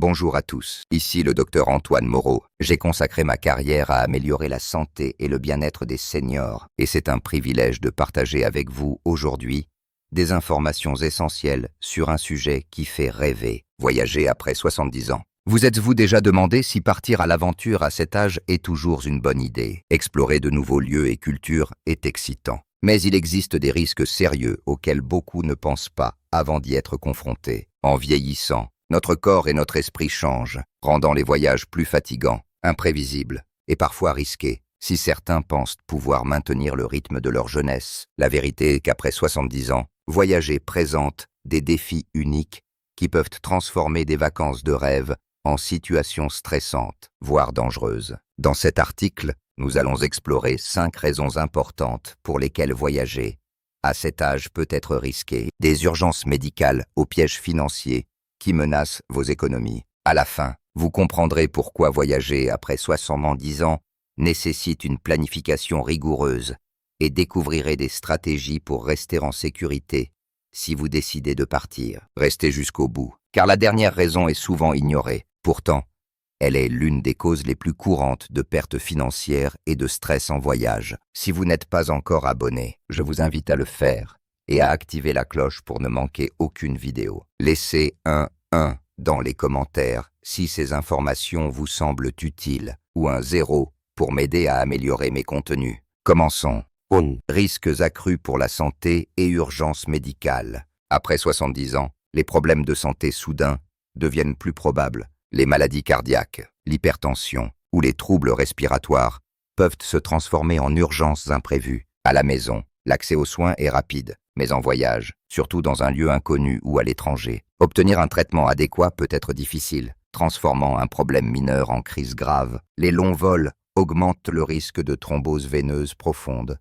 Bonjour à tous, ici le docteur Antoine Moreau. J'ai consacré ma carrière à améliorer la santé et le bien-être des seniors, et c'est un privilège de partager avec vous aujourd'hui des informations essentielles sur un sujet qui fait rêver, voyager après 70 ans. Vous êtes-vous déjà demandé si partir à l'aventure à cet âge est toujours une bonne idée? Explorer de nouveaux lieux et cultures est excitant. Mais il existe des risques sérieux auxquels beaucoup ne pensent pas avant d'y être confrontés. En vieillissant, notre corps et notre esprit changent, rendant les voyages plus fatigants, imprévisibles et parfois risqués. Si certains pensent pouvoir maintenir le rythme de leur jeunesse, la vérité est qu'après 70 ans, voyager présente des défis uniques qui peuvent transformer des vacances de rêve en situations stressantes, voire dangereuses. Dans cet article, nous allons explorer 5 raisons importantes pour lesquelles voyager à cet âge peut être risqué, des urgences médicales aux pièges financiers qui menacent vos économies. À la fin, vous comprendrez pourquoi voyager après 70 ans nécessite une planification rigoureuse et découvrirez des stratégies pour rester en sécurité si vous décidez de partir. Restez jusqu'au bout, car la dernière raison est souvent ignorée. Pourtant, elle est l'une des causes les plus courantes de pertes financières et de stress en voyage. Si vous n'êtes pas encore abonné, je vous invite à le faire et à activer la cloche pour ne manquer aucune vidéo. Laissez un 1 dans les commentaires si ces informations vous semblent utiles ou un 0 pour m'aider à améliorer mes contenus. Commençons. Risques accrus pour la santé et urgences médicales. Après 70 ans, les problèmes de santé soudains deviennent plus probables. Les maladies cardiaques, l'hypertension ou les troubles respiratoires peuvent se transformer en urgences imprévues. À la maison, l'accès aux soins est rapide, mais en voyage, surtout dans un lieu inconnu ou à l'étranger, obtenir un traitement adéquat peut être difficile, transformant un problème mineur en crise grave. Les longs vols augmentent le risque de thrombose veineuse profonde,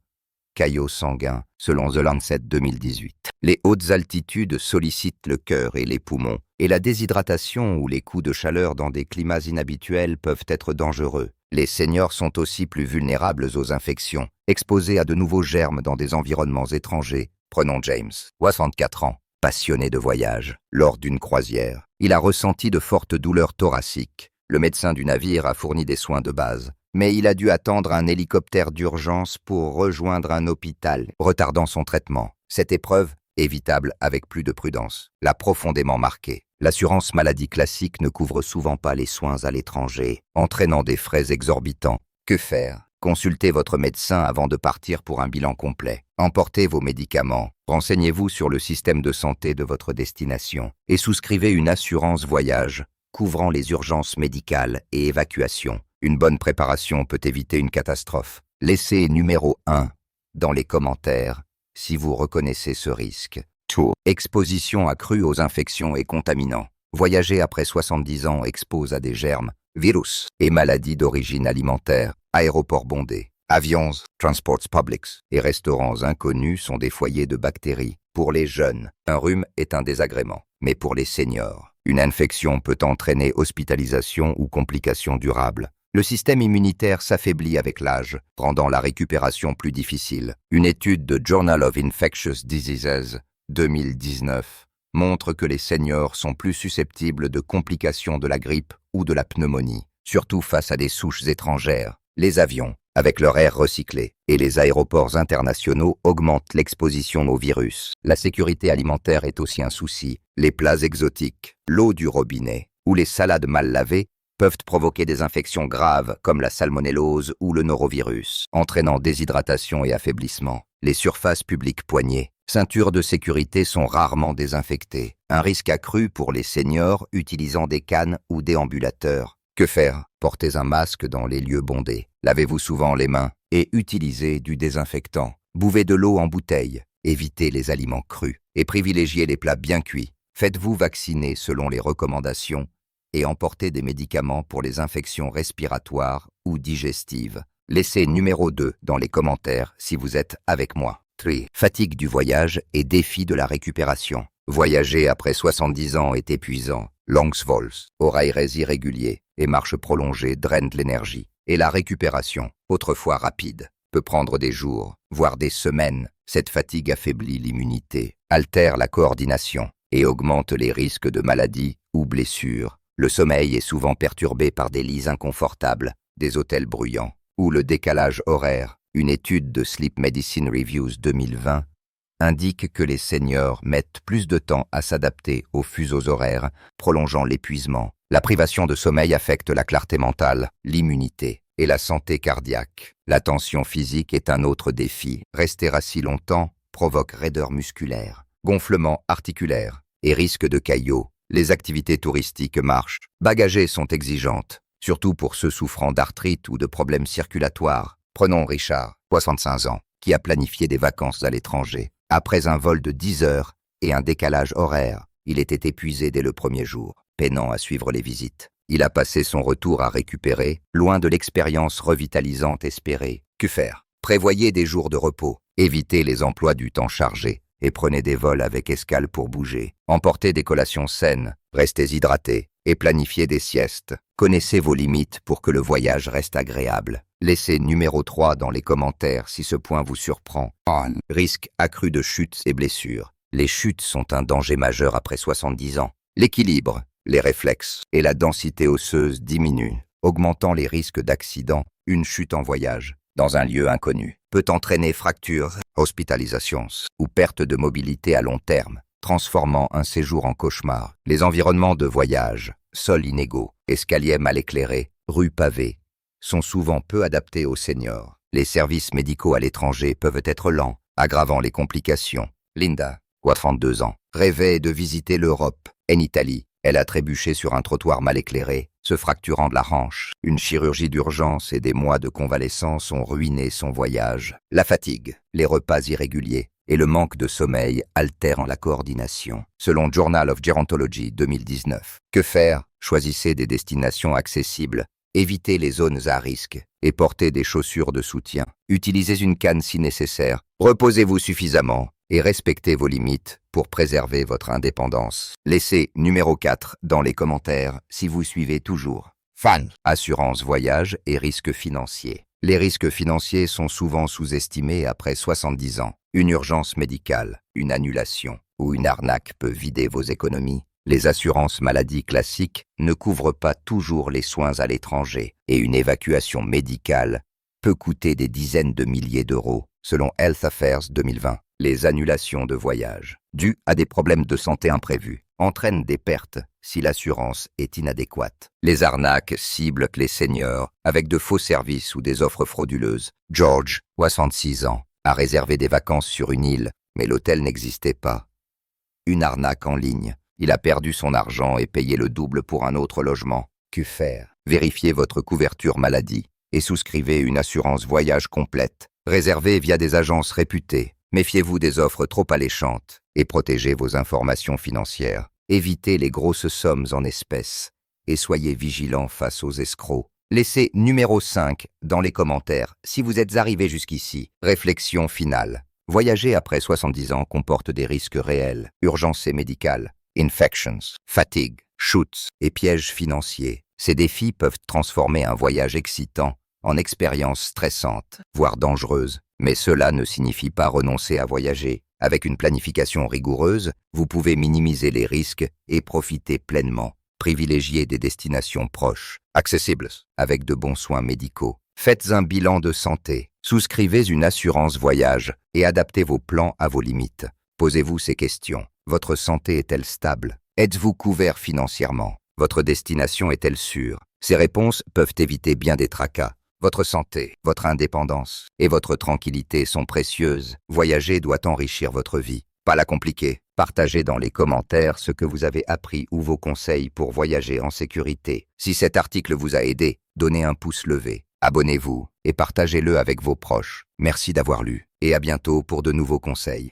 caillot sanguin, selon The Lancet 2018. Les hautes altitudes sollicitent le cœur et les poumons, et la déshydratation ou les coups de chaleur dans des climats inhabituels peuvent être dangereux. Les seniors sont aussi plus vulnérables aux infections, exposés à de nouveaux germes dans des environnements étrangers. Prenons James, 64 ans, passionné de voyage. Lors d'une croisière, il a ressenti de fortes douleurs thoraciques. Le médecin du navire a fourni des soins de base, mais il a dû attendre un hélicoptère d'urgence pour rejoindre un hôpital, retardant son traitement. Cette épreuve, évitable avec plus de prudence, l'a profondément marqué. L'assurance maladie classique ne couvre souvent pas les soins à l'étranger, entraînant des frais exorbitants. Que faire? Consultez votre médecin avant de partir pour un bilan complet. Emportez vos médicaments, renseignez-vous sur le système de santé de votre destination et souscrivez une assurance voyage couvrant les urgences médicales et évacuations. Une bonne préparation peut éviter une catastrophe. Laissez numéro 1 dans les commentaires si vous reconnaissez ce risque. Exposition accrue aux infections et contaminants. Voyager après 70 ans expose à des germes, virus et maladies d'origine alimentaire. Aéroports bondés, avions, transports publics et restaurants inconnus sont des foyers de bactéries. Pour les jeunes, un rhume est un désagrément, mais pour les seniors, une infection peut entraîner hospitalisation ou complications durables. Le système immunitaire s'affaiblit avec l'âge, rendant la récupération plus difficile. Une étude de Journal of Infectious Diseases 2019 montre que les seniors sont plus susceptibles de complications de la grippe ou de la pneumonie, surtout face à des souches étrangères. Les avions, avec leur air recyclé, et les aéroports internationaux augmentent l'exposition aux virus. La sécurité alimentaire est aussi un souci. Les plats exotiques, l'eau du robinet ou les salades mal lavées peuvent provoquer des infections graves comme la salmonellose ou le norovirus, entraînant déshydratation et affaiblissement. Les surfaces publiques poignées, ceintures de sécurité sont rarement désinfectées. Un risque accru pour les seniors utilisant des cannes ou déambulateurs. Que faire? Portez un masque dans les lieux bondés. Lavez-vous souvent les mains et utilisez du désinfectant. Buvez de l'eau en bouteille. Évitez les aliments crus et privilégiez les plats bien cuits. Faites-vous vacciner selon les recommandations et emportez des médicaments pour les infections respiratoires ou digestives. Laissez numéro 2 dans les commentaires si vous êtes avec moi. Fatigue du voyage et défi de la récupération. Voyager après 70 ans est épuisant. Longs vols, horaires irréguliers et marches prolongées drainent l'énergie. Et la récupération, autrefois rapide, peut prendre des jours, voire des semaines. Cette fatigue affaiblit l'immunité, altère la coordination et augmente les risques de maladies ou blessures. Le sommeil est souvent perturbé par des lits inconfortables, des hôtels bruyants, ou le décalage horaire. Une étude de Sleep Medicine Reviews 2020 indique que les seniors mettent plus de temps à s'adapter aux fuseaux horaires, prolongeant l'épuisement. La privation de sommeil affecte la clarté mentale, l'immunité et la santé cardiaque. La tension physique est un autre défi. Rester assis longtemps provoque raideur musculaire, gonflement articulaire et risque de caillots. Les activités touristiques marches, bagagées sont exigeantes, surtout pour ceux souffrant d'arthrite ou de problèmes circulatoires. Prenons Richard, 65 ans, qui a planifié des vacances à l'étranger. Après un vol de 10 heures et un décalage horaire, il était épuisé dès le premier jour, peinant à suivre les visites. Il a passé son retour à récupérer, loin de l'expérience revitalisante espérée. Que faire? Prévoyez des jours de repos, évitez les emplois du temps chargés et prenez des vols avec escale pour bouger. Emportez des collations saines, restez hydratés et planifiez des siestes. Connaissez vos limites pour que le voyage reste agréable. Laissez numéro 3 dans les commentaires si ce point vous surprend. Risque accru de chutes et blessures. Les chutes sont un danger majeur après 70 ans. L'équilibre, les réflexes et la densité osseuse diminuent, augmentant les risques d'accident. Une chute en voyage, dans un lieu inconnu, peut entraîner fractures, hospitalisations ou perte de mobilité à long terme, transformant un séjour en cauchemar. Les environnements de voyage, sols inégaux, escaliers mal éclairés, rues pavées, sont souvent peu adaptés aux seniors. Les services médicaux à l'étranger peuvent être lents, aggravant les complications. Linda, 32 ans, rêvait de visiter l'Europe. En Italie, elle a trébuché sur un trottoir mal éclairé, se fracturant de la hanche. Une chirurgie d'urgence et des mois de convalescence ont ruiné son voyage. La fatigue, les repas irréguliers et le manque de sommeil altèrent la coordination. Selon Journal of Gerontology 2019. Que faire? Choisissez des destinations accessibles. Évitez les zones à risque et portez des chaussures de soutien. Utilisez une canne si nécessaire. Reposez-vous suffisamment et respectez vos limites pour préserver votre indépendance. Laissez numéro 4 dans les commentaires si vous suivez toujours. Assurance voyage et risques financiers. Les risques financiers sont souvent sous-estimés après 70 ans. Une urgence médicale, une annulation ou une arnaque peut vider vos économies. Les assurances maladie classiques ne couvrent pas toujours les soins à l'étranger et une évacuation médicale peut coûter des dizaines de milliers d'euros, selon Health Affairs 2020. Les annulations de voyage, dues à des problèmes de santé imprévus, entraînent des pertes si l'assurance est inadéquate. Les arnaques ciblent les seniors avec de faux services ou des offres frauduleuses. George, 66 ans, a réservé des vacances sur une île, mais l'hôtel n'existait pas. Une arnaque en ligne. Il a perdu son argent et payé le double pour un autre logement. Que faire? Vérifiez votre couverture maladie et souscrivez une assurance voyage complète. Réservez via des agences réputées. Méfiez-vous des offres trop alléchantes et protégez vos informations financières. Évitez les grosses sommes en espèces et soyez vigilants face aux escrocs. Laissez numéro 5 dans les commentaires si vous êtes arrivé jusqu'ici. Réflexion finale. Voyager après 70 ans comporte des risques réels, urgences médicales, infections, fatigue, chutes et pièges financiers. Ces défis peuvent transformer un voyage excitant en expérience stressante, voire dangereuse. Mais cela ne signifie pas renoncer à voyager. Avec une planification rigoureuse, vous pouvez minimiser les risques et profiter pleinement. Privilégiez des destinations proches, accessibles, avec de bons soins médicaux. Faites un bilan de santé. Souscrivez une assurance voyage et adaptez vos plans à vos limites. Posez-vous ces questions. Votre santé est-elle stable? Êtes-vous couvert financièrement? Votre destination est-elle sûre? Ces réponses peuvent éviter bien des tracas. Votre santé, votre indépendance et votre tranquillité sont précieuses. Voyager doit enrichir votre vie, pas la compliquer. Partagez dans les commentaires ce que vous avez appris ou vos conseils pour voyager en sécurité. Si cet article vous a aidé, donnez un pouce levé, abonnez-vous et partagez-le avec vos proches. Merci d'avoir lu et à bientôt pour de nouveaux conseils.